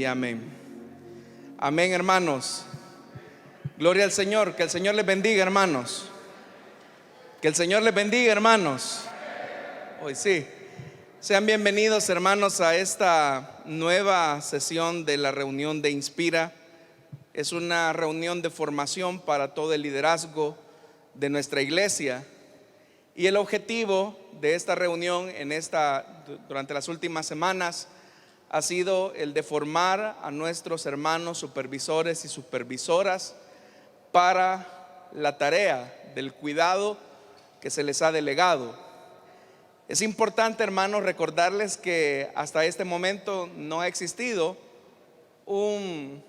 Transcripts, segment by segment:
y amén. Amén, hermanos. Gloria al Señor. Que el Señor les bendiga, hermanos. Que el Señor les bendiga, hermanos. Hoy sí. Sean bienvenidos, hermanos, a esta nueva sesión de la reunión de Inspira. Es una reunión de formación para todo el liderazgo de nuestra iglesia. Y el objetivo de esta reunión durante las últimas semanas ha sido el de formar a nuestros hermanos supervisores y supervisoras para la tarea del cuidado que se les ha delegado. Es importante, hermanos, recordarles que hasta este momento no ha existido un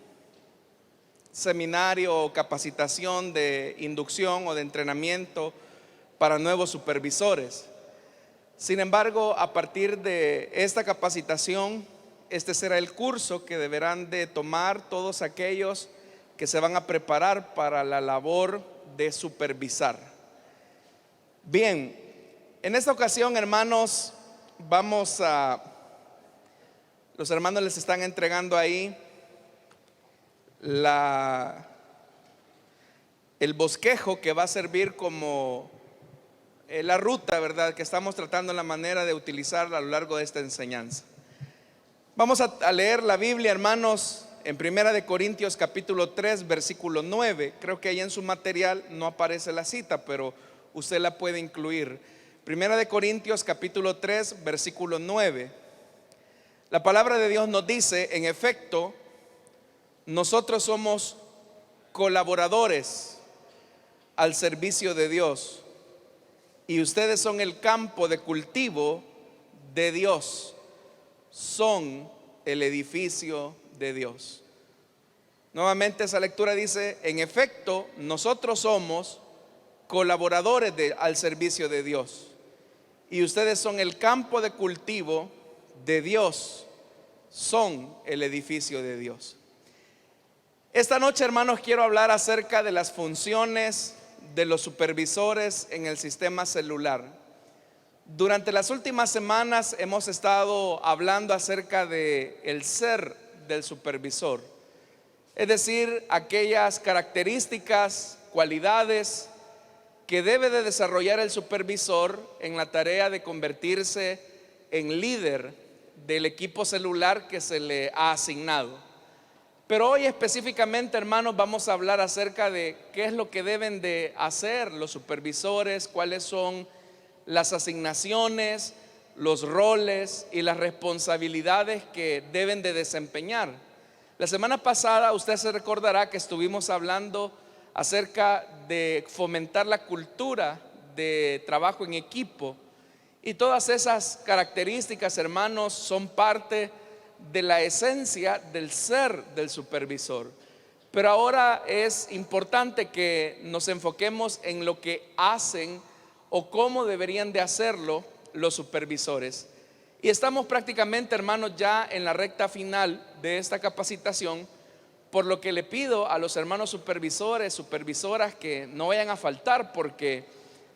seminario o capacitación de inducción o de entrenamiento para nuevos supervisores. Sin embargo, a partir de esta capacitación, este será el curso que deberán de tomar todos aquellos que se van a preparar para la labor de supervisar. Bien, en esta ocasión, hermanos, los hermanos les están entregando ahí el bosquejo que va a servir como la ruta, ¿verdad?, que estamos tratando, la manera de utilizarla a lo largo de esta enseñanza. Vamos a leer la Biblia, hermanos, en 1 Corintios capítulo 3, versículo 9. Creo que ahí en su material no aparece la cita, pero usted la puede incluir. 1 Corintios capítulo 3, versículo 9. La palabra de Dios nos dice: en efecto, nosotros somos colaboradores al servicio de Dios, y ustedes son el campo de cultivo de Dios, son el edificio de Dios. Nuevamente esa lectura dice: en efecto, nosotros somos colaboradores al servicio de Dios, y ustedes son el campo de cultivo de Dios, son el edificio de Dios. Esta noche, hermanos, quiero hablar acerca de las funciones de los supervisores en el sistema celular. Durante las últimas semanas hemos estado hablando acerca del ser del supervisor, es decir, aquellas características, cualidades que debe de desarrollar el supervisor en la tarea de convertirse en líder del equipo celular que se le ha asignado. Pero hoy específicamente, hermanos, vamos a hablar acerca de qué es lo que deben de hacer los supervisores, cuáles son las asignaciones, los roles y las responsabilidades que deben de desempeñar. La semana pasada usted se recordará que estuvimos hablando acerca de fomentar la cultura de trabajo en equipo, y todas esas características, hermanos, son parte de la esencia del ser del supervisor. Pero ahora es importante que nos enfoquemos en lo que hacen o cómo deberían de hacerlo los supervisores. Y estamos prácticamente, hermanos, ya en la recta final de esta capacitación, por lo que le pido a los hermanos supervisores, supervisoras, que no vayan a faltar, porque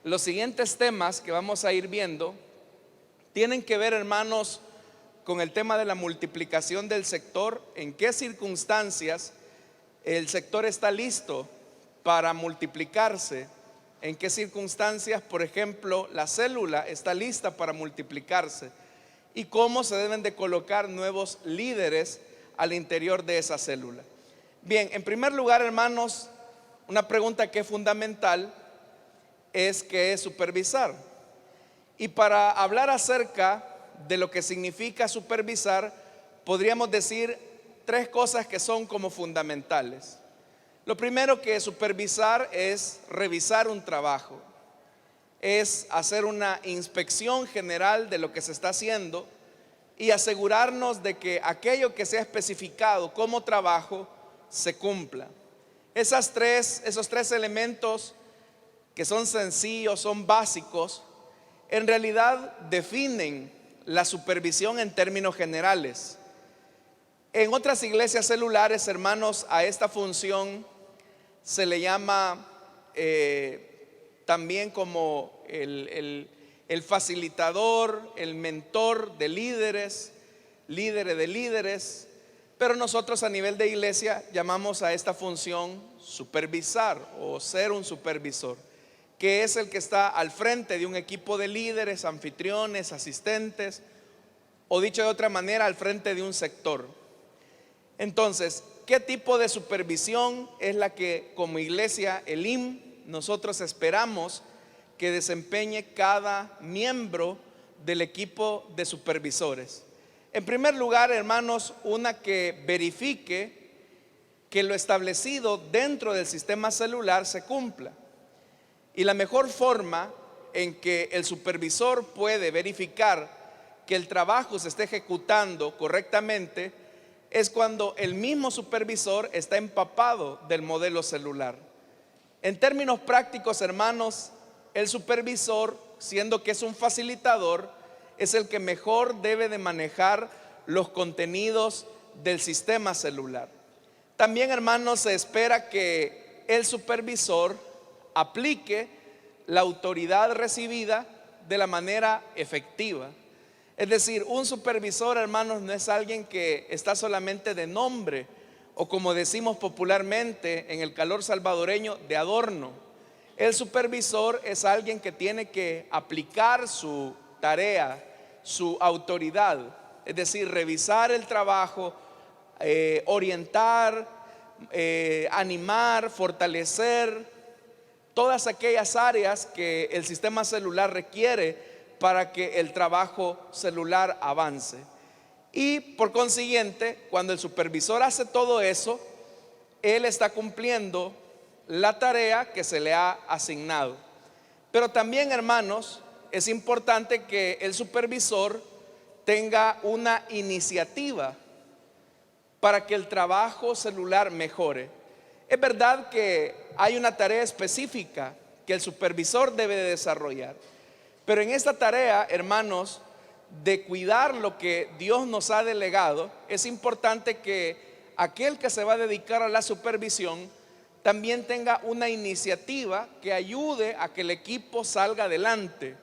los siguientes temas que vamos a ir viendo tienen que ver, hermanos, con el tema de la multiplicación del sector. En qué circunstancias el sector está listo para multiplicarse, en qué circunstancias, por ejemplo, la célula está lista para multiplicarse, y cómo se deben de colocar nuevos líderes al interior de esa célula. Bien, en primer lugar, hermanos, una pregunta que es fundamental es: ¿qué es supervisar? Y para hablar acerca de lo que significa supervisar, podríamos decir tres cosas que son como fundamentales. Lo primero, que supervisar es revisar un trabajo, es hacer una inspección general de lo que se está haciendo y asegurarnos de que aquello que se ha especificado como trabajo se cumpla. Esos tres elementos, que son sencillos, son básicos, en realidad definen la supervisión en términos generales. En otras iglesias celulares, hermanos, a esta función se le llama también como el facilitador, el mentor de líderes de líderes. Pero nosotros a nivel de iglesia llamamos a esta función supervisar o ser un supervisor, que es el que está al frente de un equipo de líderes, anfitriones, asistentes, o dicho de otra manera, al frente de un sector. Entonces, ¿qué tipo de supervisión es la que como iglesia Elim nosotros esperamos que desempeñe cada miembro del equipo de supervisores? En primer lugar, hermanos, una que verifique que lo establecido dentro del sistema celular se cumpla. Y la mejor forma en que el supervisor puede verificar que el trabajo se esté ejecutando correctamente es cuando el mismo supervisor está empapado del modelo celular. En términos prácticos, hermanos, el supervisor, siendo que es un facilitador, es el que mejor debe de manejar los contenidos del sistema celular. También, hermanos, se espera que el supervisor aplique la autoridad recibida de la manera efectiva. Es decir, un supervisor, hermanos, no es alguien que está solamente de nombre, o como decimos popularmente en el calor salvadoreño, de adorno. El supervisor es alguien que tiene que aplicar su tarea, su autoridad, es decir, revisar el trabajo, orientar, animar, fortalecer todas aquellas áreas que el sistema celular requiere para que el trabajo celular avance. Y por consiguiente, cuando el supervisor hace todo eso, él está cumpliendo la tarea que se le ha asignado. Pero también, hermanos, es importante que el supervisor tenga una iniciativa para que el trabajo celular mejore. Es verdad que hay una tarea específica que el supervisor debe de desarrollar, pero en esta tarea, hermanos, de cuidar lo que Dios nos ha delegado, es importante que aquel que se va a dedicar a la supervisión también tenga una iniciativa que ayude a que el equipo salga adelante.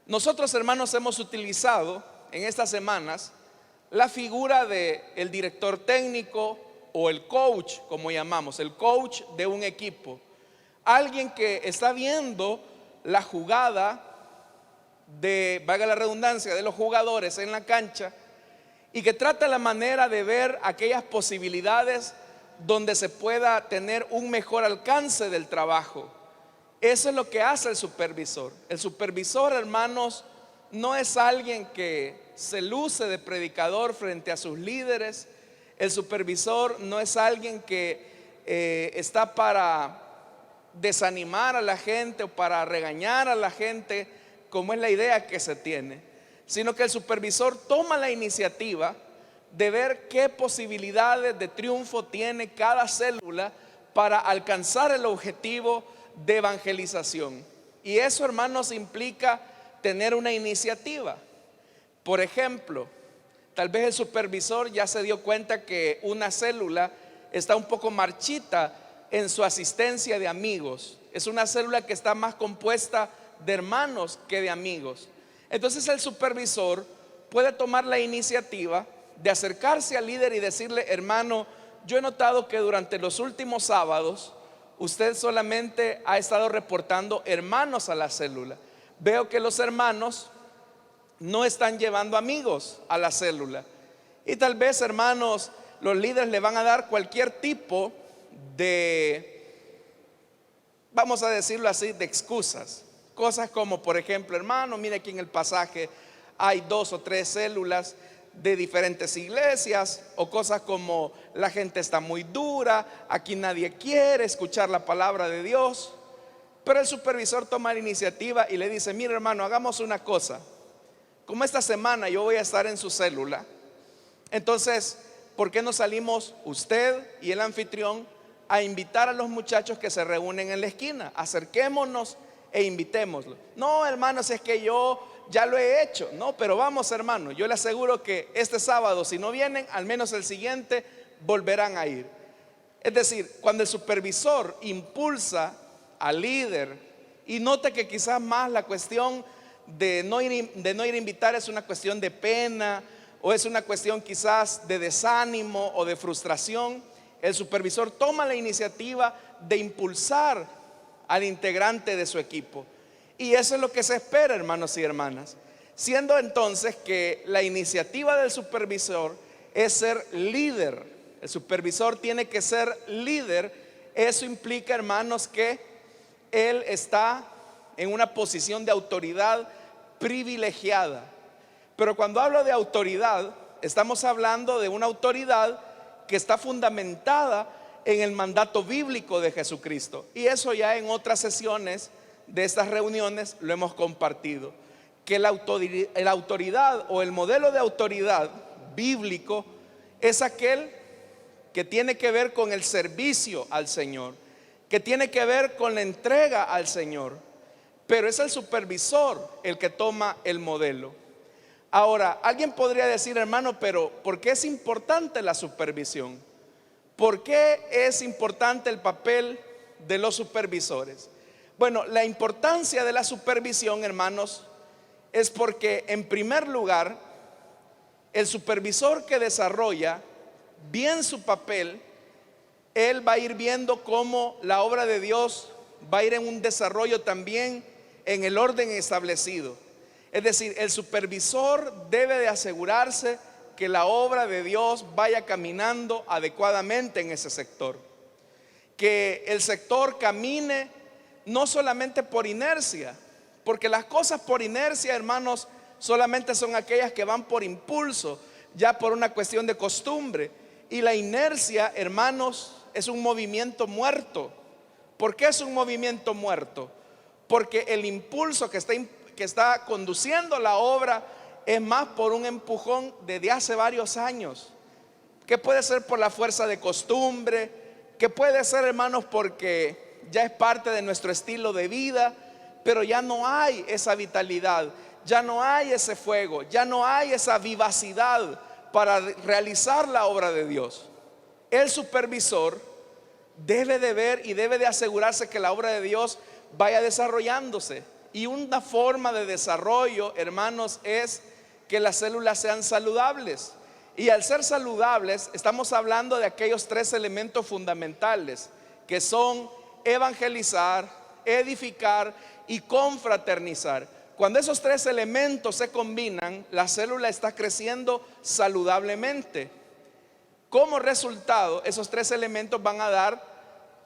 Nosotros, hermanos, hemos utilizado en estas semanas la figura del director técnico o el coach, como llamamos, el coach de un equipo. Alguien que está viendo la jugada de, valga la redundancia, de los jugadores en la cancha, y que trata la manera de ver aquellas posibilidades donde se pueda tener un mejor alcance del trabajo. Eso es lo que hace el supervisor. El supervisor, hermanos, no es alguien que se luce de predicador frente a sus líderes. El supervisor no es alguien que está para desanimar a la gente o para regañar a la gente, como es la idea que se tiene, sino que el supervisor toma la iniciativa de ver qué posibilidades de triunfo tiene cada célula para alcanzar el objetivo de evangelización. Y eso, hermanos, implica tener una iniciativa. Por ejemplo, tal vez el supervisor ya se dio cuenta que una célula está un poco marchita en su asistencia de amigos. Es una célula que está más compuesta de hermanos que de amigos. Entonces el supervisor puede tomar la iniciativa de acercarse al líder y decirle: hermano, yo he notado que durante los últimos sábados usted solamente ha estado reportando hermanos a la célula. Veo que los hermanos no están llevando amigos a la célula. Y tal vez, hermanos, los líderes le van a dar cualquier tipo de, vamos a decirlo así, de excusas. Cosas como, por ejemplo: hermano, mire, aquí en el pasaje hay 2 o 3 células de diferentes iglesias. O cosas como: la gente está muy dura, aquí nadie quiere escuchar la palabra de Dios. Pero el supervisor toma la iniciativa y le dice: mire, hermano, hagamos una cosa. Como esta semana yo voy a estar en su célula, entonces, ¿por qué no salimos usted y el anfitrión a invitar a los muchachos que se reúnen en la esquina? Acerquémonos e invitémoslo. No, hermanos, es que yo ya lo he hecho. No, pero vamos, hermano, yo le aseguro que este sábado, si no vienen, al menos el siguiente volverán a ir. Es decir, cuando el supervisor impulsa al líder, y note que quizás más la cuestión de no ir a invitar es una cuestión de pena o es una cuestión quizás de desánimo o de frustración, el supervisor toma la iniciativa de impulsar al integrante de su equipo. Y eso es lo que se espera, hermanos y hermanas. Siendo entonces que la iniciativa del supervisor es ser líder. El supervisor tiene que ser líder. Eso implica, hermanos, que él está en una posición de autoridad privilegiada. Pero cuando hablo de autoridad, estamos hablando de una autoridad que está fundamentada en el mandato bíblico de Jesucristo. Y eso ya en otras sesiones de estas reuniones lo hemos compartido. Que la autoridad o el modelo de autoridad bíblico es aquel que tiene que ver con el servicio al Señor, que tiene que ver con la entrega al Señor. Pero es el supervisor el que toma el modelo. Ahora, alguien podría decir, hermano, pero ¿por qué es importante la supervisión? ¿Por qué es importante el papel de los supervisores? Bueno, la importancia de la supervisión, hermanos, es porque en primer lugar, el supervisor que desarrolla bien su papel, él va a ir viendo cómo la obra de Dios va a ir en un desarrollo también en el orden establecido. Es decir, el supervisor debe de asegurarse que la obra de Dios vaya caminando adecuadamente en ese sector. Que el sector camine no solamente por inercia, porque las cosas por inercia, hermanos, solamente son aquellas que van por impulso, ya por una cuestión de costumbre. Y la inercia, hermanos, es un movimiento muerto. ¿Por qué es un movimiento muerto? Porque el impulso que está conduciendo la obra es más por un empujón desde hace varios años, que puede ser por la fuerza de costumbre, que puede ser, hermanos, porque ya es parte de nuestro estilo de vida, pero ya no hay esa vitalidad, ya no hay ese fuego, ya no hay esa vivacidad para realizar la obra de Dios. El supervisor debe de ver y debe de asegurarse que la obra de Dios vaya desarrollándose. Y una forma de desarrollo, hermanos, es que las células sean saludables. Y al ser saludables, estamos hablando de aquellos tres elementos fundamentales, que son evangelizar, edificar y confraternizar. Cuando esos tres elementos se combinan, la célula está creciendo saludablemente. Como resultado, esos tres elementos van a dar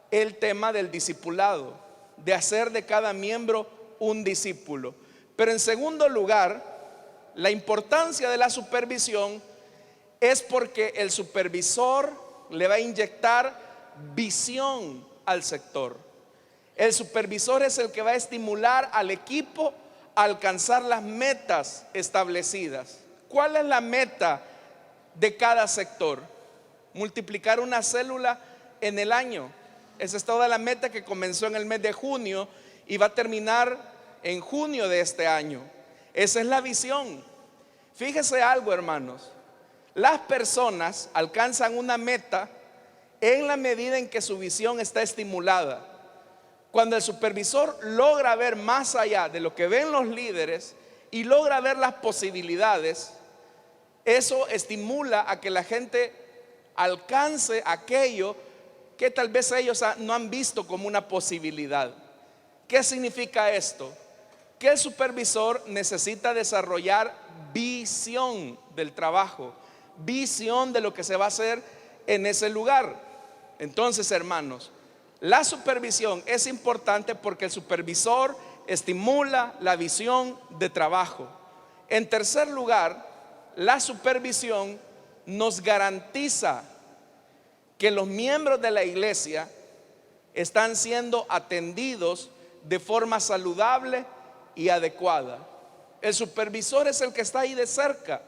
el tema del discipulado, de hacer de cada miembro un discípulo. Pero en segundo lugar, la importancia de la supervisión es porque el supervisor le va a inyectar visión al sector. El supervisor es el que va a estimular al equipo a alcanzar las metas establecidas. ¿Cuál es la meta de cada sector? Multiplicar una célula en el año. Esa es toda la meta que comenzó en el mes de junio y va a terminar en junio de este año. Esa es la visión. Fíjese algo, hermanos. Las personas alcanzan una meta en la medida en que su visión está estimulada. Cuando el supervisor logra ver más allá de lo que ven los líderes y logra ver las posibilidades, eso estimula a que la gente alcance aquello que tal vez ellos no han visto como una posibilidad. ¿Qué significa esto? Que el supervisor necesita desarrollar visión del trabajo, visión de lo que se va a hacer en ese lugar. Entonces, hermanos, la supervisión es importante porque el supervisor estimula la visión de trabajo. En tercer lugar, la supervisión nos garantiza que los miembros de la iglesia están siendo atendidos de forma saludable y adecuada. El supervisor es el que está ahí de cerca,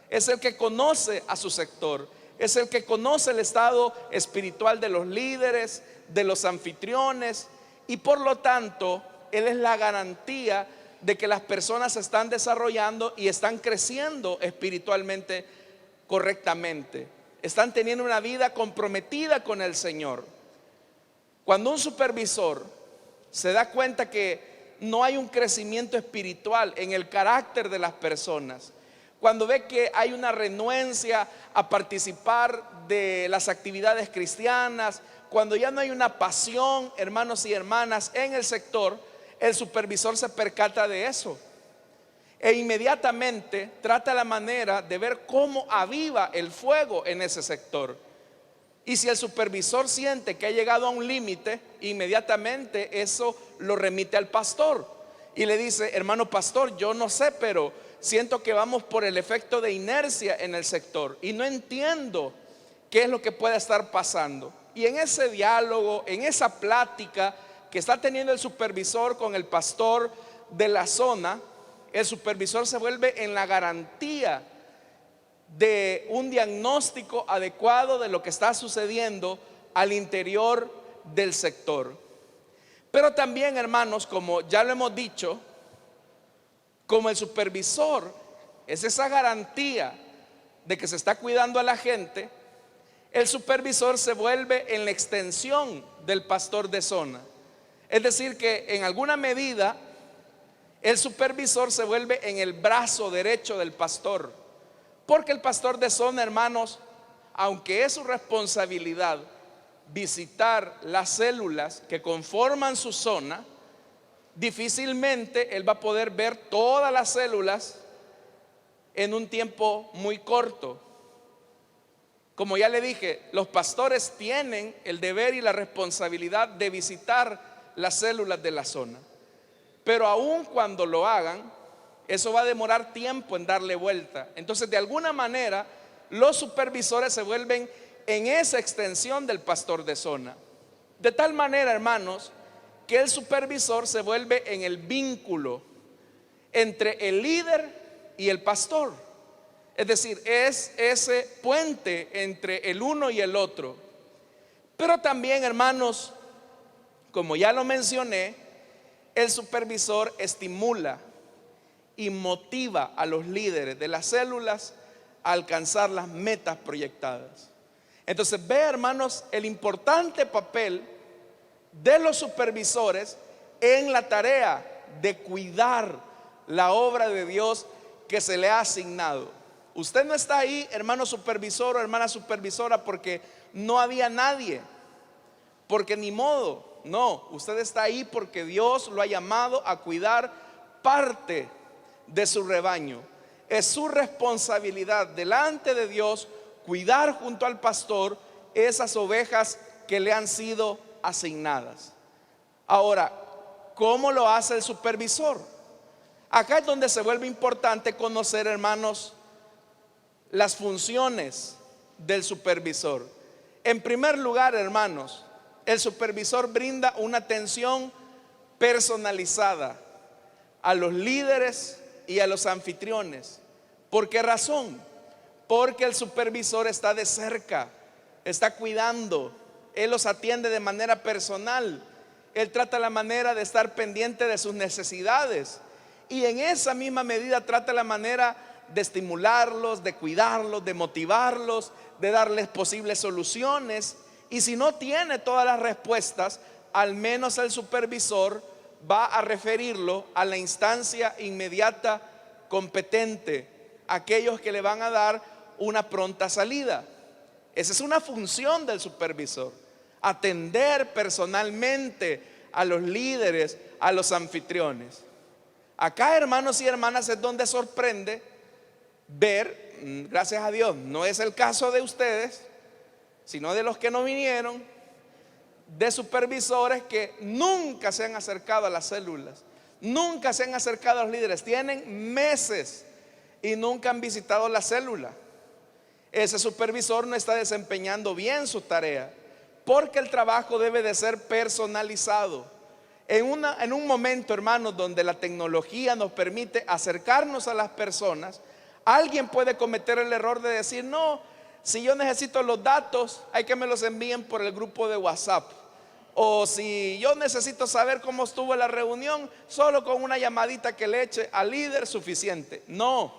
es el que conoce a su sector, es el que conoce el estado espiritual de los líderes, de los anfitriones, y por lo tanto él es la garantía de que las personas se están desarrollando y están creciendo espiritualmente correctamente, están teniendo una vida comprometida con el Señor. Cuando un supervisor se da cuenta que no hay un crecimiento espiritual en el carácter de las personas, cuando ve que hay una renuencia a participar de las actividades cristianas, cuando ya no hay una pasión, hermanos y hermanas, en el sector, el supervisor se percata de eso e inmediatamente trata la manera de ver cómo aviva el fuego en ese sector. Y si el supervisor siente que ha llegado a un límite, inmediatamente eso lo remite al pastor y le dice: hermano pastor, yo no sé, pero siento que vamos por el efecto de inercia en el sector y no entiendo qué es lo que puede estar pasando. Y en ese diálogo, en esa plática que está teniendo el supervisor con el pastor de la zona, el supervisor se vuelve en la garantía de un diagnóstico adecuado de lo que está sucediendo al interior del sector. Pero también, hermanos, como ya lo hemos dicho, como el supervisor es esa garantía de que se está cuidando a la gente, el supervisor se vuelve en la extensión del pastor de zona. Es decir, que en alguna medida el supervisor se vuelve en el brazo derecho del pastor, porque el pastor de zona, hermanos, aunque es su responsabilidad visitar las células que conforman su zona, difícilmente él va a poder ver todas las células en un tiempo muy corto. Como ya le dije, los pastores tienen el deber y la responsabilidad de visitar las células de la zona, pero aun cuando lo hagan, eso va a demorar tiempo en darle vuelta. Entonces, de alguna manera, los supervisores se vuelven en esa extensión del pastor de zona. De tal manera, hermanos, que el supervisor se vuelve en el vínculo entre el líder y el pastor. Es decir, es ese puente entre el uno y el otro. Pero también, hermanos, como ya lo mencioné, el supervisor estimula y motiva a los líderes de las células a alcanzar las metas proyectadas. Entonces, ve, hermanos, el importante papel de los supervisores en la tarea de cuidar la obra de Dios que se le ha asignado. Usted no está ahí, hermano supervisor o hermana supervisora, porque no había nadie, porque ni modo. No, usted está ahí porque Dios lo ha llamado a cuidar parte de su rebaño. Es su responsabilidad delante de Dios cuidar junto al pastor esas ovejas que le han sido asignadas. Ahora, ¿cómo lo hace el supervisor? Acá es donde se vuelve importante conocer, hermanos, las funciones del supervisor. En primer lugar, hermanos, el supervisor brinda una atención personalizada a los líderes y a los anfitriones. ¿Por qué razón? Porque el supervisor está de cerca, está cuidando, él los atiende de manera personal, él trata la manera de estar pendiente de sus necesidades y en esa misma medida trata la manera de estimularlos, de cuidarlos, de motivarlos, de darles posibles soluciones. Y si no tiene todas las respuestas, al menos el supervisor va a referirlo a la instancia inmediata competente, aquellos que le van a dar una pronta salida. Esa es una función del supervisor, atender personalmente a los líderes, a los anfitriones. Acá, hermanos y hermanas, es donde sorprende ver, gracias a Dios, no es el caso de ustedes, sino de los que no vinieron, de supervisores que nunca se han acercado a las células, nunca se han acercado a los líderes, tienen meses y nunca han visitado la célula. Ese supervisor no está desempeñando bien su tarea, porque el trabajo debe de ser personalizado. En un momento, hermanos, donde la tecnología nos permite acercarnos a las personas, alguien puede cometer el error de decir: no, si yo necesito los datos, hay que me los envíen por el grupo de WhatsApp. O si yo necesito saber cómo estuvo la reunión, solo con una llamadita que le eche al líder suficiente. No,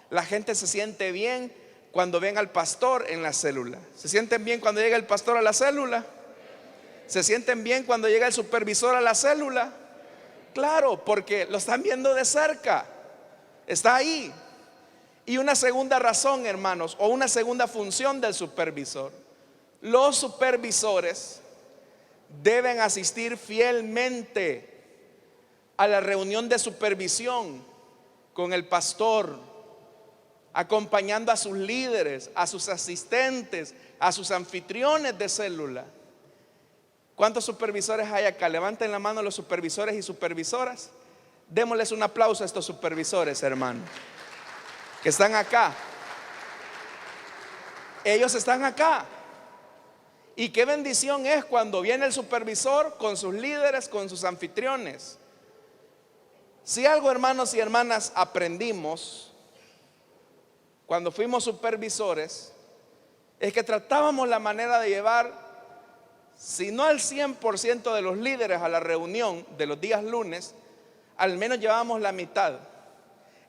la gente se siente bien cuando ven al pastor en la célula. ¿Se sienten bien cuando llega el pastor a la célula? ¿Se sienten bien cuando llega el supervisor a la célula? Claro, porque lo están viendo de cerca, está ahí. Y una segunda razón, hermanos, o una segunda función del supervisor: los supervisores deben asistir fielmente a la reunión de supervisión con el pastor, acompañando a sus líderes, a sus asistentes, a sus anfitriones de célula. ¿Cuántos supervisores hay acá? Levanten la mano los supervisores y supervisoras. Démosles un aplauso a estos supervisores, hermanos, que están acá. Ellos están acá. Y qué bendición es cuando viene el supervisor con sus líderes, con sus anfitriones. Si algo, hermanos y hermanas, aprendimos cuando fuimos supervisores, es que tratábamos la manera de llevar, si no al 100% de los líderes a la reunión de los días lunes, al menos llevábamos la mitad,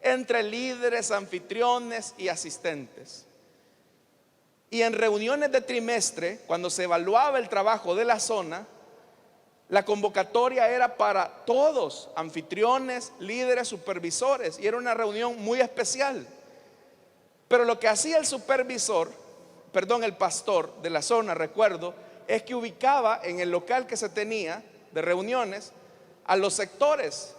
entre líderes, anfitriones y asistentes. Y en reuniones de trimestre, cuando se evaluaba el trabajo de la zona, la convocatoria era para todos, anfitriones, líderes, supervisores, y era una reunión muy especial. Pero lo que hacía el pastor de la zona, recuerdo, es que ubicaba en el local que se tenía de reuniones a los sectores.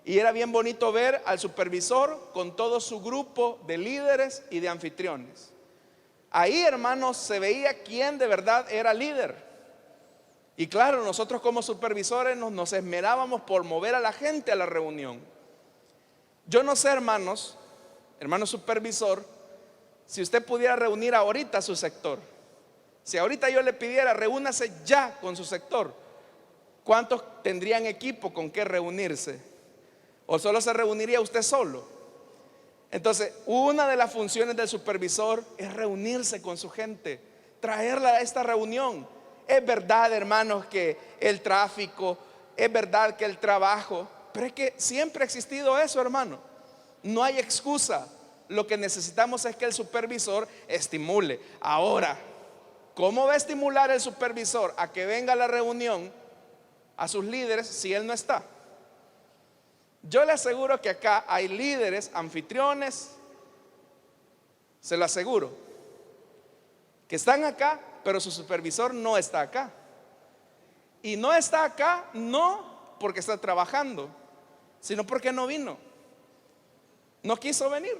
Y era bien bonito ver al supervisor con todo su grupo de líderes y de anfitriones. Ahí, hermanos, se veía quién de verdad era líder. Y claro, nosotros como supervisores nos esmerábamos por mover a la gente a la reunión. Yo no sé, hermano supervisor, si usted pudiera reunir ahorita a su sector. Si ahorita yo le pidiera, reúnase ya con su sector, ¿cuántos tendrían equipo con qué reunirse? ¿O solo se reuniría usted solo? Entonces, una de las funciones del supervisor es reunirse con su gente, traerla a esta reunión. Es verdad, hermanos, que el tráfico, es verdad que el trabajo, pero es que siempre ha existido eso, hermano. No hay excusa. Lo que necesitamos es que el supervisor estimule. Ahora, ¿cómo va a estimular el supervisor a que venga a la reunión a sus líderes si él no está? Yo le aseguro que acá hay líderes, anfitriones, se lo aseguro, que están acá, pero su supervisor no está acá. Y no está acá no porque está trabajando, sino porque no vino, no quiso venir.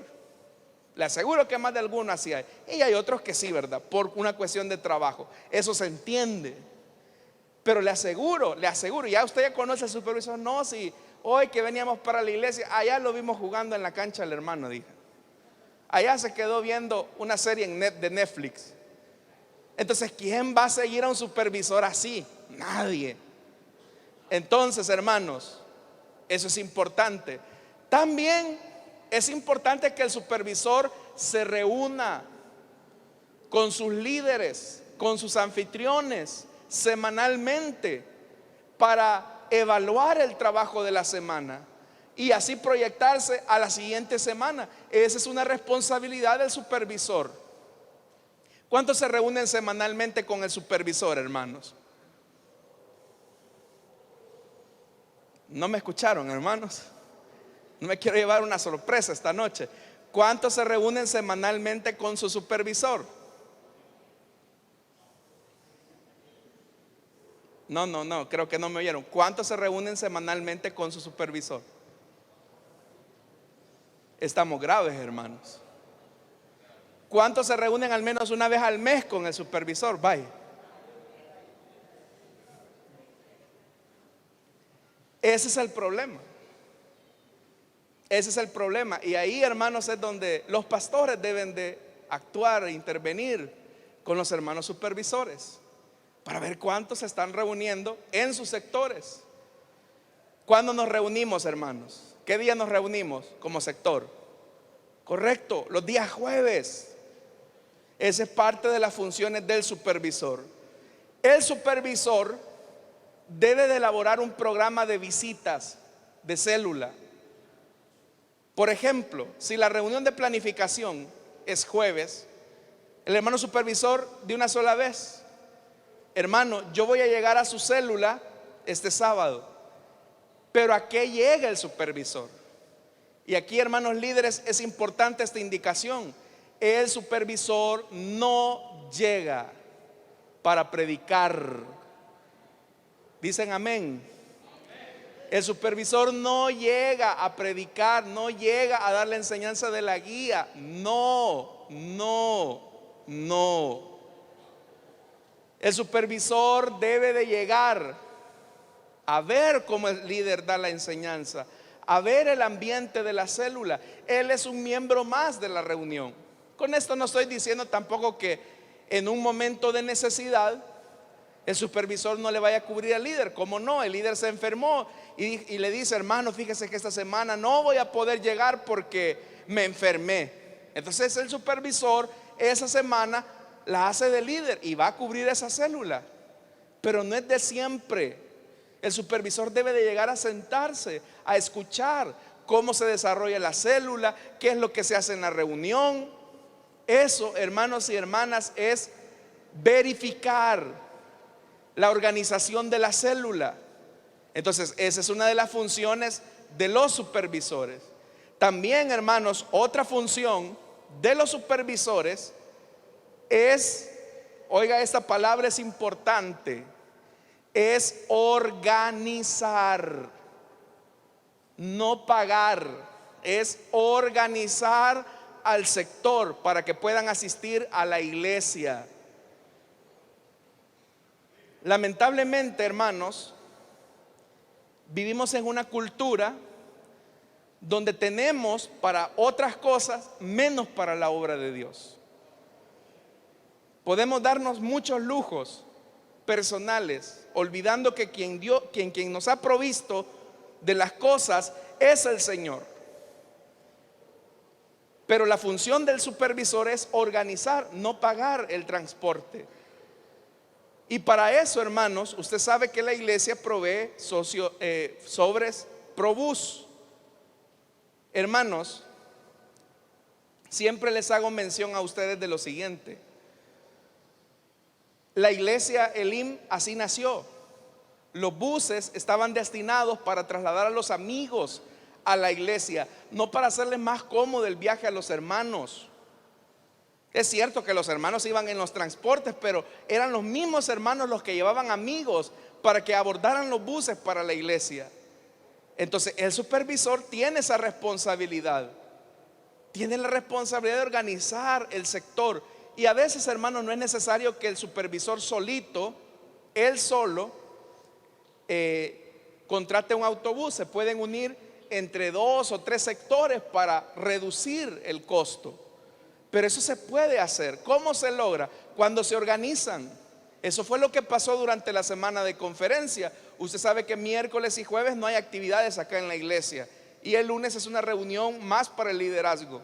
Le aseguro que más de alguno así hay. Y hay otros que sí, ¿verdad? Por una cuestión de trabajo. Eso se entiende. Pero le aseguro, ya usted ya conoce al supervisor. No, si hoy que veníamos para la iglesia, allá lo vimos jugando en la cancha el hermano, dije. Allá se quedó viendo una serie de Netflix. Entonces, ¿quién va a seguir a un supervisor así? Nadie. Entonces, hermanos, eso es importante. También es importante que el supervisor se reúna con sus líderes, con sus anfitriones semanalmente para evaluar el trabajo de la semana y así proyectarse a la siguiente semana. Esa es una responsabilidad del supervisor. ¿Cuántos se reúnen semanalmente con el supervisor, hermanos? ¿No me escucharon, hermanos? No me quiero llevar una sorpresa esta noche. ¿Cuántos se reúnen semanalmente con su supervisor? No, creo que no me oyeron. ¿Cuántos se reúnen semanalmente con su supervisor? Estamos graves, hermanos. ¿Cuántos se reúnen al menos una vez al mes con el supervisor? Vaya. Ese es el problema. Ese es el problema. Y ahí, hermanos, es donde los pastores deben de actuar e intervenir con los hermanos supervisores para ver cuántos se están reuniendo en sus sectores. ¿Cuándo nos reunimos, hermanos? ¿Qué día nos reunimos como sector? Correcto, los días jueves. Esa es parte de las funciones del supervisor. El supervisor debe de elaborar un programa de visitas de célula. Por ejemplo, si la reunión de planificación es jueves, el hermano supervisor de una sola vez: hermano, yo voy a llegar a su célula este sábado, pero ¿a qué llega el supervisor? Y aquí, hermanos líderes, es importante esta indicación. El supervisor no llega para predicar. Dicen amén. El supervisor no llega a predicar, no llega a dar la enseñanza de la guía. No. El supervisor debe de llegar a ver cómo el líder da la enseñanza, a ver el ambiente de la célula. Él es un miembro más de la reunión. Con esto no estoy diciendo tampoco que en un momento de necesidad el supervisor no le vaya a cubrir al líder. ¿Cómo no? El líder se enfermó y le dice: hermano, fíjese que esta semana no voy a poder llegar porque me enfermé. Entonces el supervisor esa semana la hace de líder y va a cubrir esa célula. Pero no es de siempre. El supervisor debe de llegar a sentarse, a escuchar cómo se desarrolla la célula, qué es lo que se hace en la reunión. Eso, hermanos y hermanas, es verificar la organización de la célula. Entonces, esa es una de las funciones de los supervisores. También, hermanos, otra función de los supervisores es, oiga, esta palabra es importante, es organizar, no pagar, es organizar al sector para que puedan asistir a la iglesia. Lamentablemente, hermanos, vivimos en una cultura donde tenemos para otras cosas menos para la obra de Dios. Podemos darnos muchos lujos personales, olvidando que quien nos ha provisto de las cosas es el Señor. Pero la función del supervisor es organizar, no pagar el transporte. Y para eso, hermanos, usted sabe que la iglesia provee sobres Probús. Hermanos, siempre les hago mención a ustedes de lo siguiente. La iglesia Elim así nació. Los buses estaban destinados para trasladar a los amigos a la iglesia, no para hacerles más cómodo el viaje a los hermanos. Es cierto que los hermanos iban en los transportes, pero eran los mismos hermanos los que llevaban amigos para que abordaran los buses para la iglesia. Entonces el supervisor tiene esa responsabilidad. Tiene la responsabilidad de organizar el sector. Y a veces, hermanos, no es necesario que el supervisor solito, él solo, contrate un autobús. Se pueden unir entre 2 o 3 sectores para reducir el costo. Pero eso se puede hacer. ¿Cómo se logra? Cuando se organizan. Eso fue lo que pasó durante la semana de conferencia. Usted sabe que miércoles y jueves no hay actividades acá en la iglesia, y el lunes es una reunión más para el liderazgo.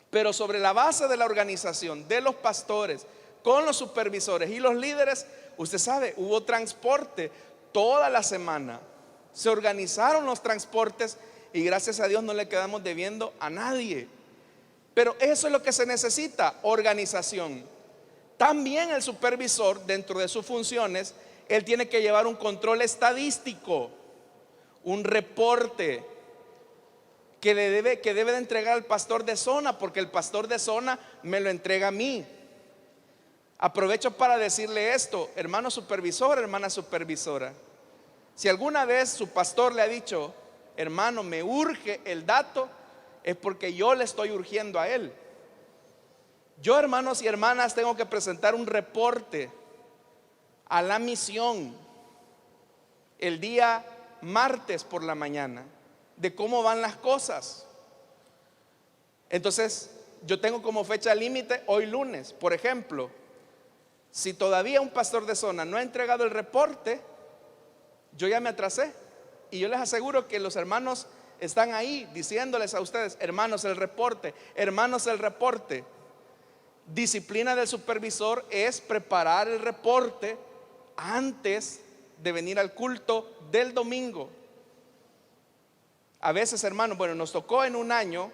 Pero sobre la base de la organización de los pastores con los supervisores y los líderes, usted sabe, hubo transporte toda la semana. Se organizaron los transportes y gracias a Dios no le quedamos debiendo a nadie. Pero eso es lo que se necesita, organización. También el supervisor, dentro de sus funciones, él tiene que llevar un control estadístico, un reporte que debe de entregar al pastor de zona, porque el pastor de zona me lo entrega a mí. Aprovecho para decirle esto, hermano supervisor, hermana supervisora. Si alguna vez su pastor le ha dicho: hermano, me urge el dato, es porque yo le estoy urgiendo a él. Yo, hermanos y hermanas, tengo que presentar un reporte a la misión el día martes por la mañana de cómo van las cosas. Entonces yo tengo como fecha límite hoy lunes. Por ejemplo, si todavía un pastor de zona no ha entregado el reporte, yo ya me atrasé. Y yo les aseguro que los hermanos están ahí diciéndoles a ustedes: hermanos, el reporte, hermanos, el reporte. Disciplina del supervisor es preparar el reporte antes de venir al culto del domingo. A veces, hermanos, bueno, nos tocó en un año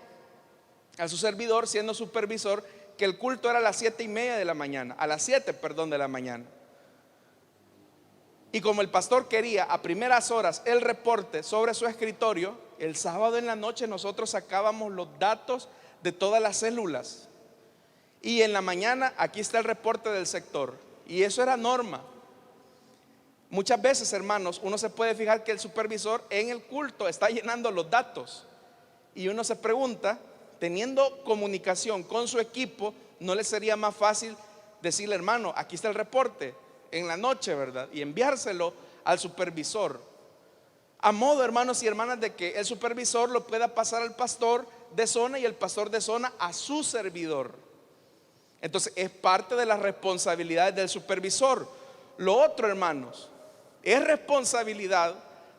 a su servidor, siendo supervisor, que el culto era a las 7:30 de la mañana, a las 7, perdón, de la mañana. Y como el pastor quería a primeras horas el reporte sobre su escritorio, el sábado en la noche nosotros sacábamos los datos de todas las células. Y en la mañana aquí está el reporte del sector. Y eso era norma. Muchas veces, hermanos, uno se puede fijar que el supervisor en el culto está llenando los datos. Y uno se pregunta, teniendo comunicación con su equipo, ¿no le sería más fácil decirle, hermano, aquí está el reporte en la noche, verdad? Y enviárselo al supervisor. A modo, hermanos y hermanas, de que el supervisor lo pueda pasar al pastor de zona y el pastor de zona a su servidor. Entonces es parte de las responsabilidades del supervisor. Lo otro, hermanos, es responsabilidad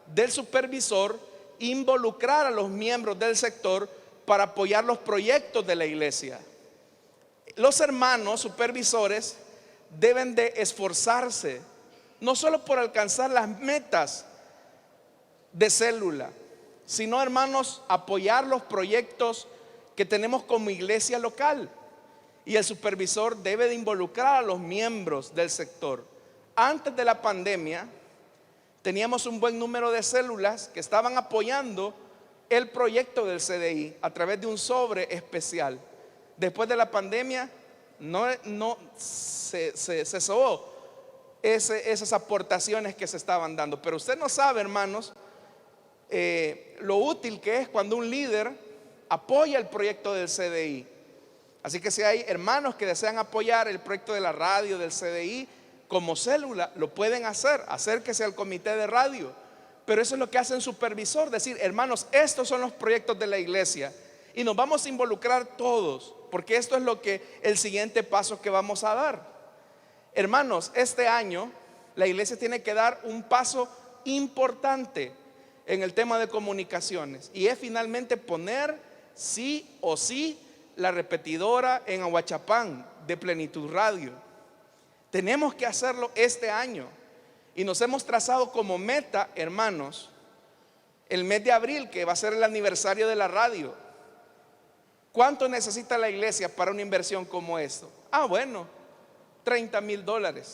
del supervisor involucrar a los miembros del sector para apoyar los proyectos de la iglesia. Los hermanos supervisores deben de esforzarse no solo por alcanzar las metas de célula, sino, hermanos, apoyar los proyectos que tenemos como iglesia local. Y el supervisor debe de involucrar a los miembros del sector. Antes de la pandemia teníamos un buen número de células que estaban apoyando el proyecto del CDI a través de un sobre especial. Después de la pandemia se cesó esas aportaciones que se estaban dando. Pero usted no sabe, hermanos, lo útil que es cuando un líder apoya el proyecto del CDI. Así que si hay hermanos que desean apoyar el proyecto de la radio, del CDI, como célula, lo pueden hacer. Acérquese al comité de radio. Pero eso es lo que hace un supervisor, decir, hermanos, estos son los proyectos de la iglesia y nos vamos a involucrar todos, porque esto es lo que el siguiente paso que vamos a dar. Hermanos, este año la iglesia tiene que dar un paso importante en el tema de comunicaciones, y es finalmente poner sí o sí la repetidora en Ahuachapán de Plenitud Radio. Tenemos que hacerlo este año y nos hemos trazado como meta, hermanos, el mes de abril, que va a ser el aniversario de la radio. ¿Cuánto necesita la iglesia para una inversión como esto? Bueno, $30,000.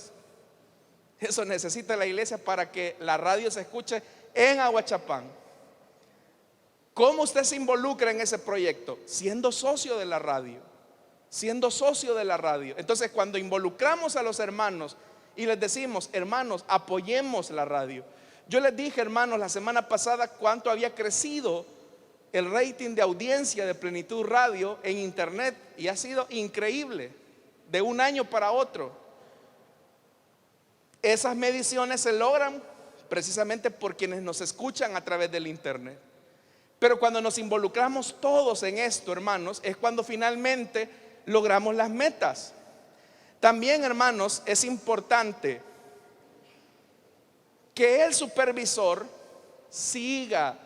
Eso necesita la iglesia para que la radio se escuche en Ahuachapán. ¿Cómo usted se involucra en ese proyecto? Siendo socio de la radio. Siendo socio de la radio. Entonces, cuando involucramos a los hermanos y les decimos, hermanos, apoyemos la radio. Yo les dije, hermanos, la semana pasada cuánto había crecido el rating de audiencia de Plenitud Radio en internet, y ha sido increíble de un año para otro. Esas mediciones se logran precisamente por quienes nos escuchan a través del internet. Pero cuando nos involucramos todos en esto, hermanos, es cuando finalmente logramos las metas. También, hermanos, es importante que el supervisor siga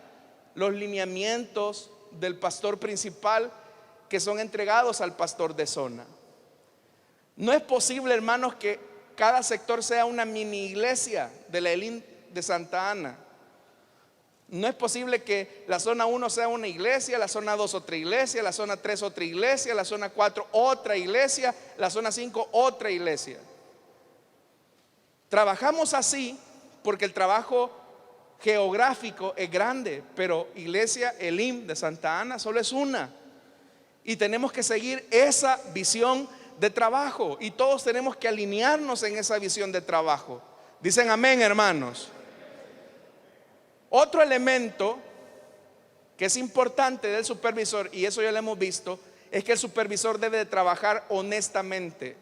los lineamientos del pastor principal que son entregados al pastor de zona. No es posible, hermanos, que cada sector sea una mini iglesia de la Elim de Santa Ana. No es posible que la zona 1 sea una iglesia, la zona 2 otra iglesia, la zona 3 otra iglesia, la zona 4 otra iglesia, la zona 5 otra iglesia. Trabajamos así porque el trabajo geográfico es grande, pero iglesia Elim de Santa Ana solo es una. Y tenemos que seguir esa visión de trabajo, y todos tenemos que alinearnos en esa visión de trabajo. Dicen amén, hermanos. Otro elemento que es importante del supervisor, y eso ya lo hemos visto, es que el supervisor debe de trabajar honestamente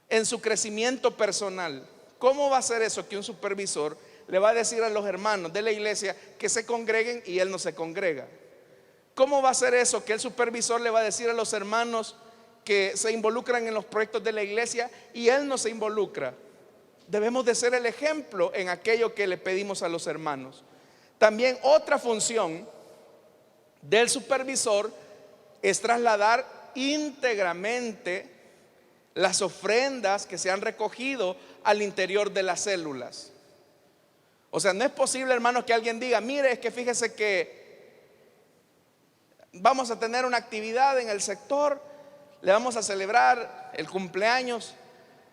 en su crecimiento personal. ¿Cómo va a ser eso que un supervisor le va a decir a los hermanos de la iglesia que se congreguen y él no se congrega? ¿Cómo va a ser eso que el supervisor le va a decir a los hermanos que se involucran en los proyectos de la iglesia y él no se involucra? Debemos de ser el ejemplo en aquello que le pedimos a los hermanos. También otra función del supervisor es trasladar íntegramente las ofrendas que se han recogido al interior de las células. O sea, no es posible, hermanos, que alguien diga, mire, es que fíjese que vamos a tener una actividad en el sector, le vamos a celebrar el cumpleaños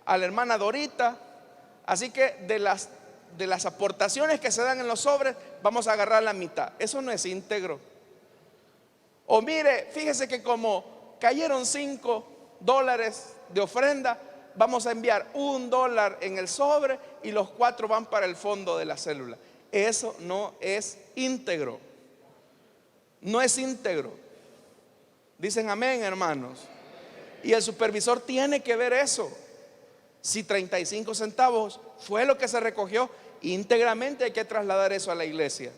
a la hermana Dorita, así que de las aportaciones que se dan en los sobres, vamos a agarrar la mitad. Eso no es íntegro. O mire, fíjese que como cayeron $5 de ofrenda, vamos a enviar $1 en el sobre y los 4 van para el fondo de la célula. Eso no es íntegro. No es íntegro. Dicen amén, hermanos. Y el supervisor tiene que ver eso. Si 35 centavos fue lo que se recogió, íntegramente hay que trasladar eso a la iglesia.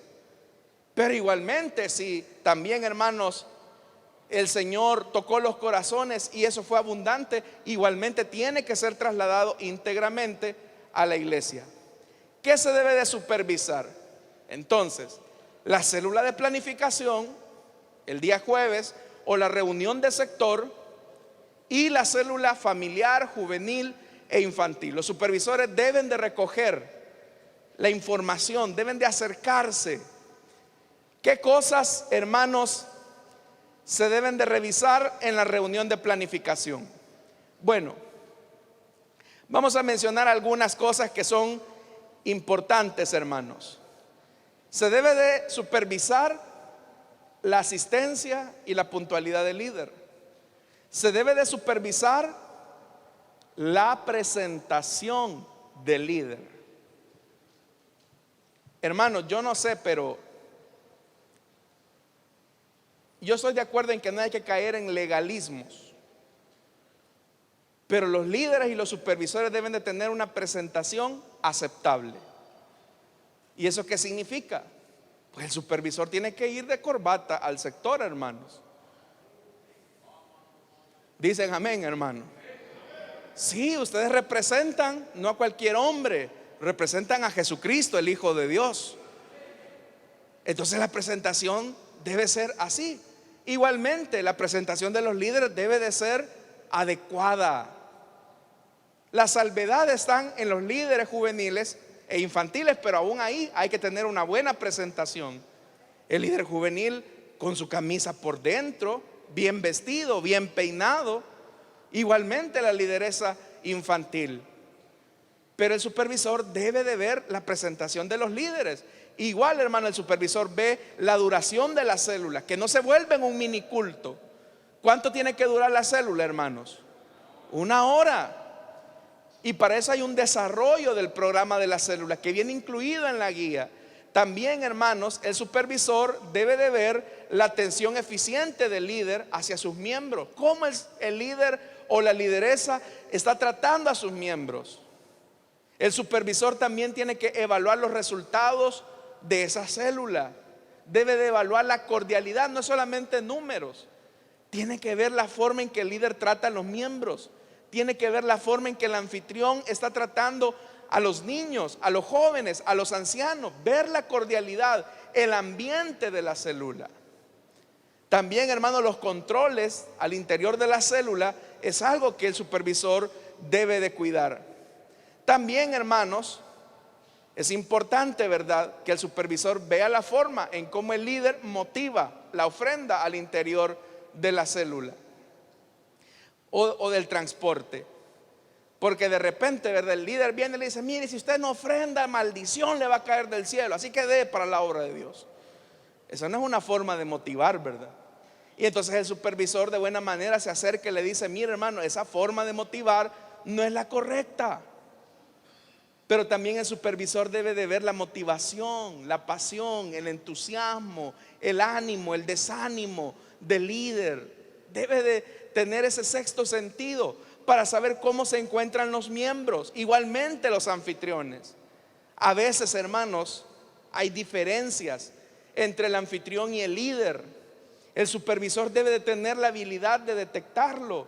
Pero igualmente, si también, hermanos, el Señor tocó los corazones y eso fue abundante, igualmente tiene que ser trasladado íntegramente a la iglesia. ¿Qué se debe de supervisar? Entonces, la célula de planificación, el día jueves, o la reunión de sector, y la célula familiar, juvenil e infantil. Los supervisores deben de recoger la información, deben de acercarse. ¿Qué cosas, hermanos, se deben de revisar en la reunión de planificación? Bueno, vamos a mencionar algunas cosas que son importantes, hermanos. Se debe de supervisar la asistencia y la puntualidad del líder. Se debe de supervisar la presentación del líder. Hermanos, yo no sé, pero yo estoy de acuerdo en que no hay que caer en legalismos. Pero los líderes y los supervisores deben de tener una presentación aceptable. ¿Y eso qué significa? Pues el supervisor tiene que ir de corbata al sector, hermanos. Dicen amén, hermano. Sí, ustedes representan no a cualquier hombre, representan a Jesucristo, el Hijo de Dios. Entonces la presentación debe ser así. Igualmente, la presentación de los líderes debe de ser adecuada. Las salvedades están en los líderes juveniles e infantiles, pero aún ahí hay que tener una buena presentación. El líder juvenil con su camisa por dentro, bien vestido, bien peinado. Igualmente la lideresa infantil. Pero el supervisor debe de ver la presentación de los líderes. Igual, hermano, el supervisor ve la duración de la célula, que no se vuelve en un mini culto. ¿Cuánto tiene que durar la célula, hermanos? 1 hora. Y para eso hay un desarrollo del programa de la célula que viene incluido en la guía. También, hermanos, el supervisor debe de ver la atención eficiente del líder hacia sus miembros. ¿Cómo el líder o la lideresa está tratando a sus miembros? El supervisor también tiene que evaluar los resultados de esa célula. Debe de evaluar la cordialidad, no solamente números. Tiene que ver la forma en que el líder trata a los miembros. Tiene que ver la forma en que el anfitrión está tratando a los niños, a los jóvenes, a los ancianos. Ver la cordialidad, el ambiente de la célula. También, hermanos, los controles al interior de la célula es algo que el supervisor debe de cuidar. También, hermanos, es importante, ¿verdad?, que el supervisor vea la forma en cómo el líder motiva la ofrenda al interior de la célula o del transporte. Porque de repente, ¿verdad?, el líder viene y le dice: mire, si usted no ofrenda, maldición le va a caer del cielo, así que dé para la obra de Dios. Esa no es una forma de motivar, ¿verdad? Y entonces el supervisor de buena manera se acerca y le dice: mire, hermano, esa forma de motivar no es la correcta. Pero también el supervisor debe de ver la motivación, la pasión, el entusiasmo, el ánimo, el desánimo del líder. Debe de tener ese sexto sentido para saber cómo se encuentran los miembros. Igualmente los anfitriones. A veces, hermanos, hay diferencias entre el anfitrión y el líder. El supervisor debe de tener la habilidad de detectarlo.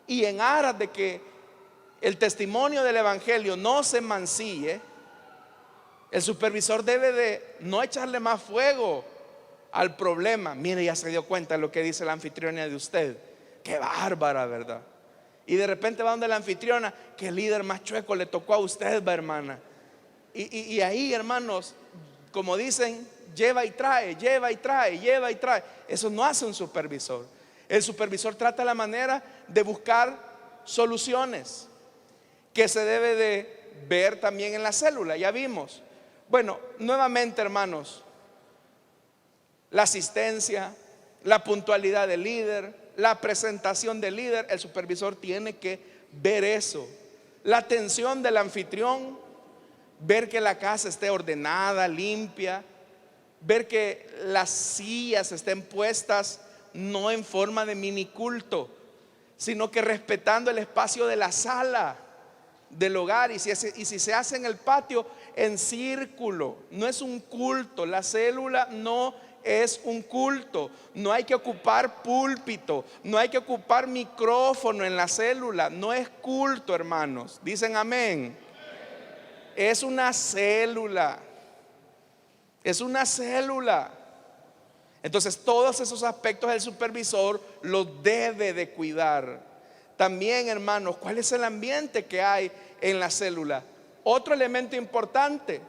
Y en aras de que el testimonio del evangelio no se mancille, el supervisor debe de no echarle más fuego al problema. Mire, ya se dio cuenta de lo que dice la anfitriona de usted. Qué bárbara, ¿verdad? Y de repente va donde la anfitriona: qué líder más chueco le tocó a usted, va, hermana. Y ahí, hermanos, como dicen, lleva y trae, lleva y trae, lleva y trae. Eso no hace un supervisor. El supervisor trata la manera de buscar soluciones que se debe de ver también en la célula. Ya vimos Bueno, nuevamente, hermanos, la asistencia, la puntualidad del líder, la presentación del líder, el supervisor tiene que ver eso. La atención del anfitrión, ver que la casa esté ordenada, limpia, ver que las sillas estén puestas no en forma de miniculto, sino que respetando el espacio de la sala del hogar. Y si se hace en el patio, en círculo. No es un culto. La célula no es un culto. No hay que ocupar púlpito, no hay que ocupar micrófono en la célula. No es culto, hermanos. Dicen amén. Es una célula. Es una célula. Entonces todos esos aspectos el supervisor los debe de cuidar. También, hermanos, ¿cuál es el ambiente que hay en la célula? Otro elemento importante: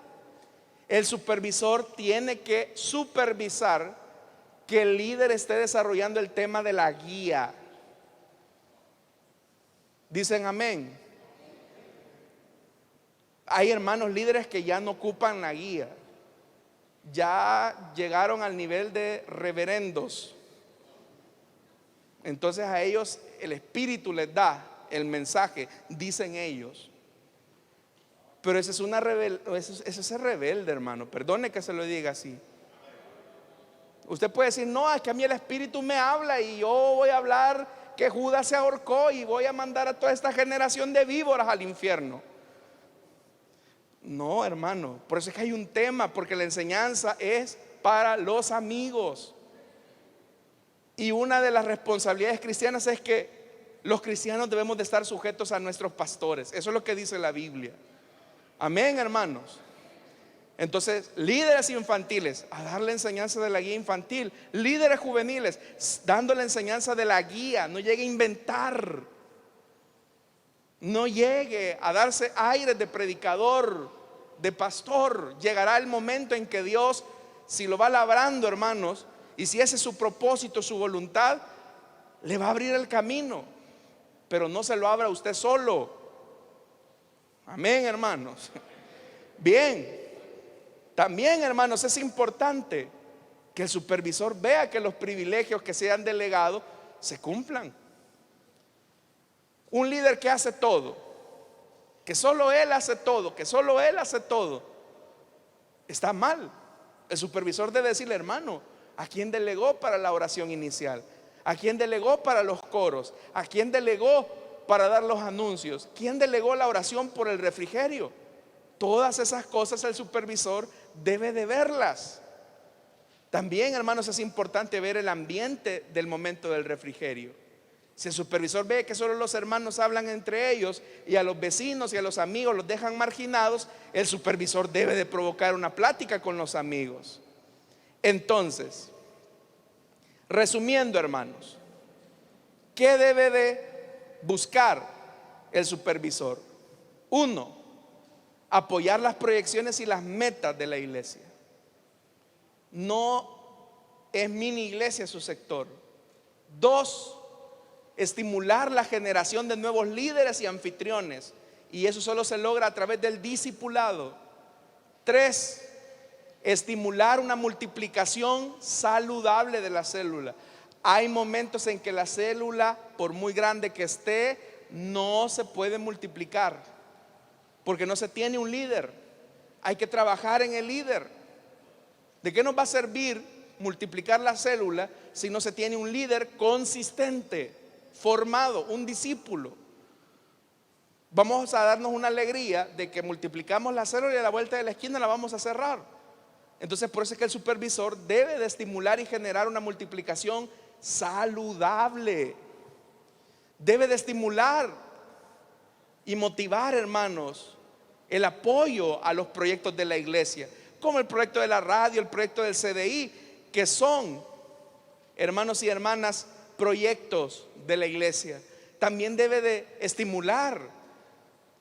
el supervisor tiene que supervisar que el líder esté desarrollando el tema de la guía. Dicen amén. Hay hermanos líderes que ya no ocupan la guía, ya llegaron al nivel de reverendos. Entonces a ellos el Espíritu les da el mensaje, dicen ellos. Pero ese es rebelde, hermano. Perdone que se lo diga así. Usted puede decir: no, es que a mí el Espíritu me habla y yo voy a hablar que Judas se ahorcó y voy a mandar a toda esta generación de víboras al infierno. No, hermano, por eso es que hay un tema, porque la enseñanza es para los amigos. Y una de las responsabilidades cristianas es que los cristianos debemos de estar sujetos a nuestros pastores. Eso es lo que dice la Biblia. Amén, hermanos. Entonces, líderes infantiles, a dar la enseñanza de la guía infantil. Líderes juveniles, dando la enseñanza de la guía. No llegue a inventar, no llegue a darse aires de predicador, de pastor. Llegará el momento en que Dios, si lo va labrando, hermanos, y si ese es su propósito, su voluntad, le va a abrir el camino. Pero no se lo abra usted solo. Amén, hermanos. Bien, también, hermanos, es importante que el supervisor vea que los privilegios que se han delegado se cumplan. Un líder que hace todo, que solo él hace todo, que solo él hace todo, está mal. El supervisor debe decirle: hermano, ¿a quién delegó para la oración inicial? ¿A quién delegó para los coros? ¿A quién delegó para dar los anuncios? ¿Quién delegó la oración por el refrigerio? Todas esas cosas el supervisor debe de verlas. También, hermanos, es importante ver el ambiente del momento del refrigerio. Si el supervisor ve que solo los hermanos hablan entre ellos y a los vecinos y a los amigos los dejan marginados, el supervisor debe de provocar una plática con los amigos. Entonces, resumiendo, hermanos, ¿qué debe de buscar el supervisor? 1, apoyar las proyecciones y las metas de la iglesia. No es mini iglesia su sector. 2, estimular la generación de nuevos líderes y anfitriones, y eso solo se logra a través del discipulado. 3, estimular una multiplicación saludable de la célula. Hay momentos en que la célula, por muy grande que esté, no se puede multiplicar porque no se tiene un líder. Hay que trabajar en el líder. ¿De qué nos va a servir multiplicar la célula si no se tiene un líder consistente, formado, un discípulo? Vamos a darnos una alegría de que multiplicamos la célula y a la vuelta de la esquina la vamos a cerrar. Entonces, por eso es que el supervisor debe de estimular y generar una multiplicación saludable. Debe de estimular y motivar, hermanos, el apoyo a los proyectos de la iglesia, como el proyecto de la radio, el proyecto del CDI, que son, hermanos y hermanas, proyectos de la iglesia. También debe de estimular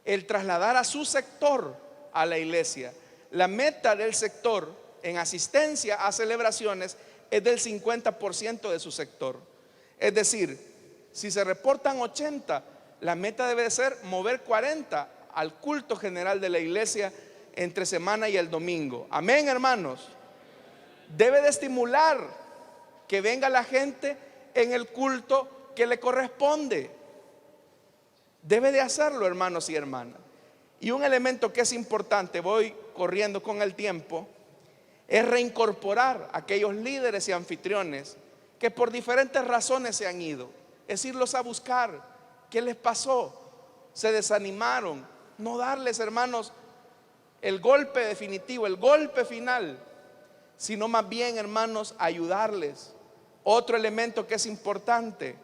el trasladar a su sector a la iglesia. La meta del sector en asistencia a celebraciones es del 50% de su sector. Es decir, si se reportan 80, la meta debe de ser mover 40 al culto general de la iglesia entre semana y el domingo. Amén, hermanos. Debe de estimular que venga la gente en el culto que le corresponde. Debe de hacerlo, hermanos y hermanas. Y un elemento que es importante, voy corriendo con el tiempo, es reincorporar a aquellos líderes y anfitriones que por diferentes razones se han ido. Es irlos a buscar. ¿Qué les pasó? Se desanimaron. No darles, hermanos, el golpe definitivo, el golpe final, sino más bien, hermanos, ayudarles. Otro elemento que es importante,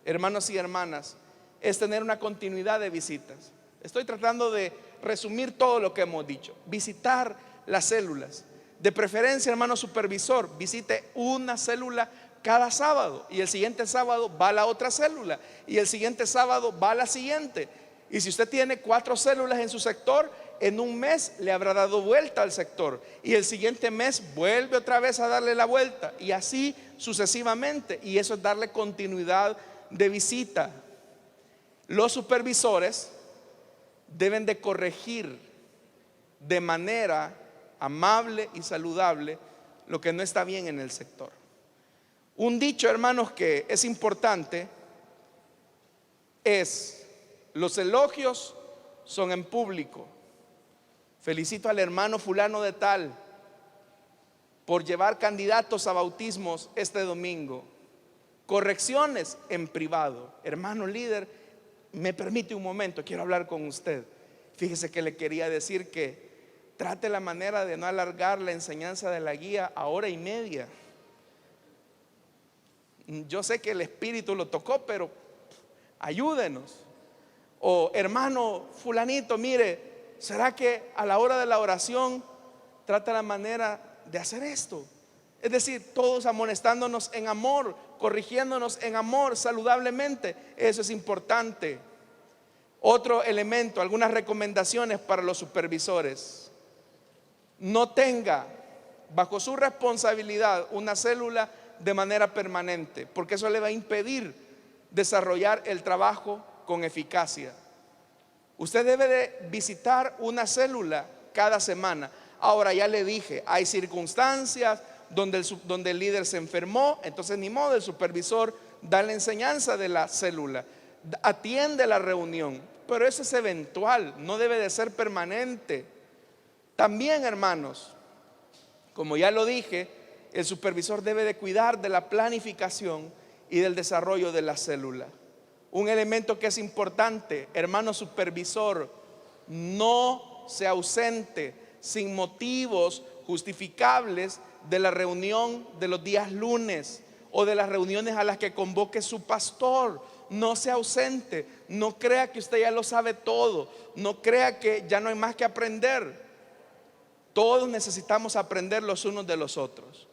hermanos y hermanas, es tener una continuidad de visitas. Estoy tratando de resumir todo lo que hemos dicho. Visitar las células. De preferencia, hermano supervisor, visite una célula cada sábado, y el siguiente sábado va a la otra célula, y el siguiente sábado va a la siguiente. Y si usted tiene 4 células en su sector, en un mes le habrá dado vuelta al sector, y el siguiente mes vuelve otra vez a darle la vuelta, y así sucesivamente. Y eso es darle continuidad de visita. Los supervisores deben de corregir de manera amable y saludable lo que no está bien en el sector. Un dicho, hermanos, que es importante es: los elogios son en público. Felicito al hermano fulano de tal por llevar candidatos a bautismos este domingo. Correcciones en privado. Hermano líder, me permite un momento, quiero hablar con usted. Fíjese que le quería decir que trate la manera de no alargar la enseñanza de la guía a 1:30. Yo sé que el Espíritu lo tocó, pero ayúdenos. O hermano fulanito, mire, ¿será que a la hora de la oración trata la manera de hacer esto? Es decir, todos amonestándonos en amor, corrigiéndonos en amor, saludablemente. Eso es importante. Otro elemento, algunas recomendaciones para los supervisores: no tenga bajo su responsabilidad una célula de manera permanente, porque eso le va a impedir desarrollar el trabajo con eficacia. Usted debe de visitar una célula cada semana. Ahora, ya le dije, hay circunstancias donde el líder se enfermó, entonces ni modo, el supervisor da la enseñanza de la célula, atiende la reunión, pero eso es eventual, no debe de ser permanente. También, hermanos, como ya lo dije, el supervisor debe de cuidar de la planificación y del desarrollo de la célula. Un elemento que es importante, hermano supervisor: no se ausente sin motivos justificables de la reunión de los días lunes o de las reuniones a las que convoque su pastor. No se ausente. No crea que usted ya lo sabe todo. No crea que ya no hay más que aprender. Todos necesitamos aprender los unos de los otros.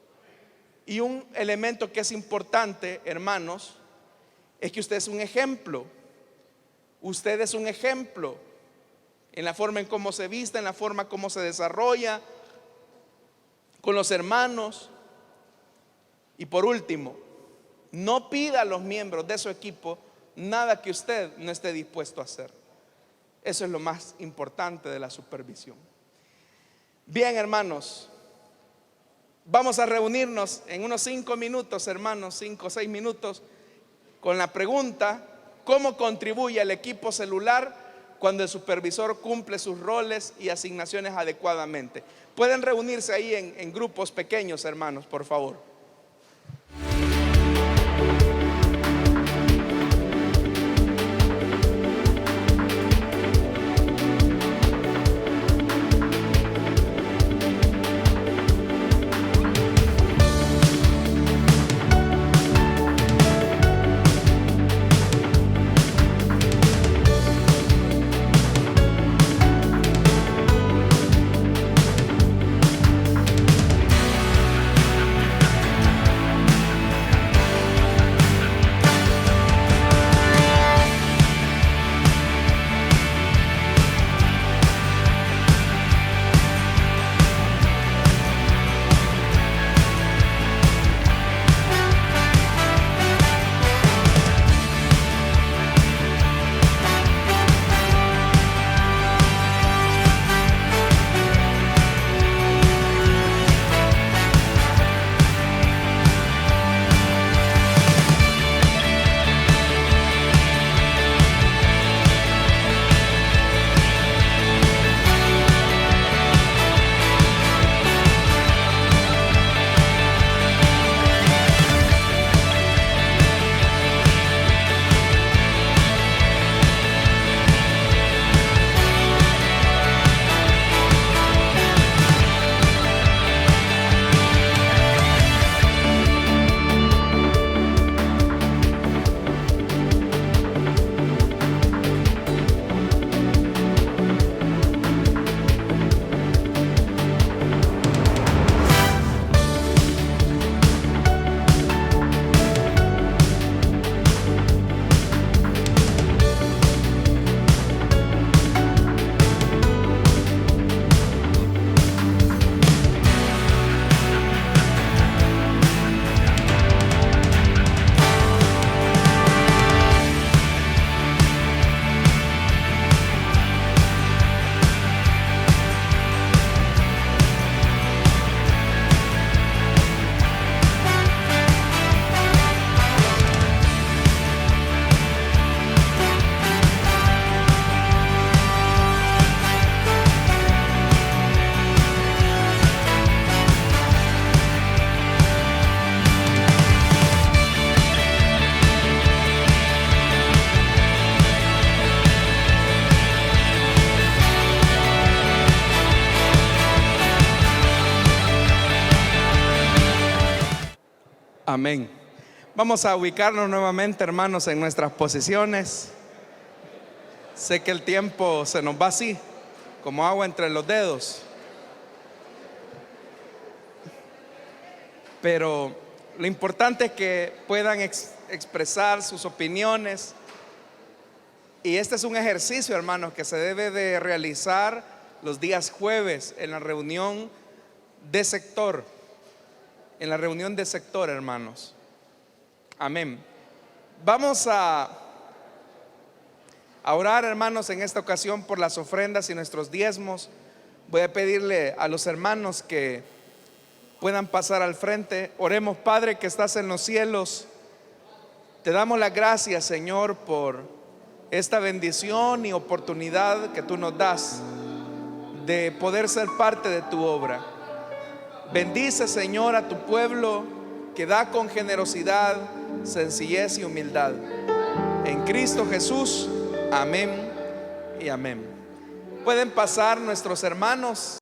Y un elemento que es importante, hermanos, es que usted es un ejemplo. Usted es un ejemplo en la forma en cómo se viste, en la forma como se desarrolla con los hermanos. Y por último, no pida a los miembros de su equipo nada que usted no esté dispuesto a hacer. Eso es lo más importante de la supervisión. Bien, hermanos, vamos a reunirnos en unos 5 minutos, hermanos, 5 o 6 minutos, con la pregunta: ¿cómo contribuye el equipo celular cuando el supervisor cumple sus roles y asignaciones adecuadamente? Pueden reunirse ahí en grupos pequeños, hermanos, por favor. Amén. Vamos a ubicarnos nuevamente, hermanos, en nuestras posiciones. Sé que el tiempo se nos va así, como agua entre los dedos. Pero lo importante es que puedan expresar sus opiniones. Y este es un ejercicio, hermanos, que se debe de realizar los días jueves en la reunión de sector. En la reunión de sector, hermanos. Amén. Vamos a orar, hermanos, en esta ocasión por las ofrendas y nuestros diezmos. Voy a pedirle a los hermanos que puedan pasar al frente. Oremos. Padre que estás en los cielos, te damos las gracias, Señor, por esta bendición y oportunidad que tú nos das de poder ser parte de tu obra. Bendice, Señor, a tu pueblo que da con generosidad, sencillez y humildad. En Cristo Jesús, amén y amén. Pueden pasar nuestros hermanos.